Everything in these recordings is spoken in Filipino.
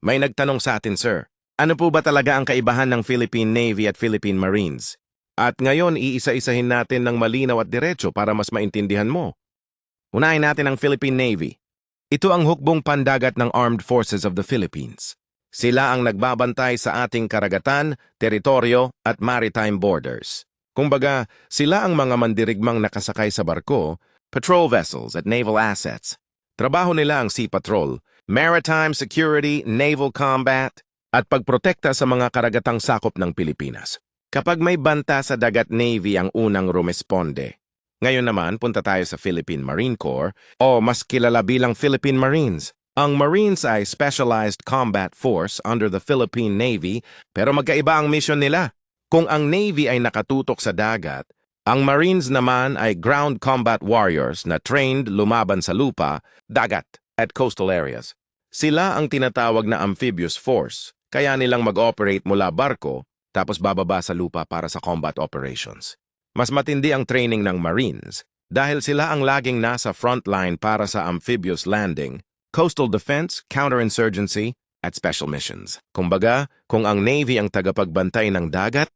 May nagtanong sa atin, sir. Ano po ba talaga ang kaibahan ng Philippine Navy at Philippine Marines? At ngayon, iisa-isahin natin ng malinaw at diretso para mas maintindihan mo. Unahin natin ang Philippine Navy. Ito ang hukbong pandagat ng Armed Forces of the Philippines. Sila ang nagbabantay sa ating karagatan, teritoryo at maritime borders. Kumbaga, sila ang mga mandirigmang nakasakay sa barko, patrol vessels at naval assets. Trabaho nila ang sea patrol, maritime security, naval combat, at pagprotekta sa mga karagatang sakop ng Pilipinas. Kapag may banta sa dagat Navy ang unang rumesponde. Ngayon naman, punta tayo sa Philippine Marine Corps o mas kilala bilang Philippine Marines. Ang Marines ay specialized combat force under the Philippine Navy pero magkaiba ang mission nila. Kung ang Navy ay nakatutok sa dagat, ang Marines naman ay ground combat warriors na trained lumaban sa lupa, dagat at coastal areas. Sila ang tinatawag na amphibious force, kaya nilang mag-operate mula barko tapos bababa sa lupa para sa combat operations. Mas matindi ang training ng Marines dahil sila ang laging nasa frontline para sa amphibious landing, coastal defense, counterinsurgency, at special missions. Kumbaga, kung ang Navy ang tagapagbantay ng dagat,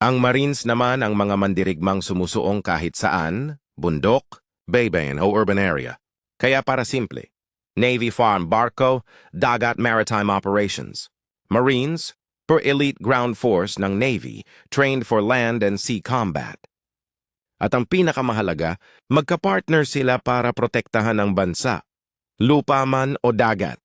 ang Marines naman ang mga mandirigmang sumusuong kahit saan, bundok, baybayin o urban area. Kaya para simple, Navy farm barko, dagat maritime operations. Marines, per elite ground force ng Navy, trained for land and sea combat. At ang pinakamahalaga, magkapartner sila para protektahan ang bansa, lupa man o dagat.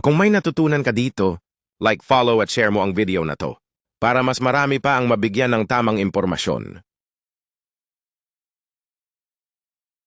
Kung may natutunan ka dito, like, follow at share mo ang video na to para mas marami pa ang mabigyan ng tamang impormasyon.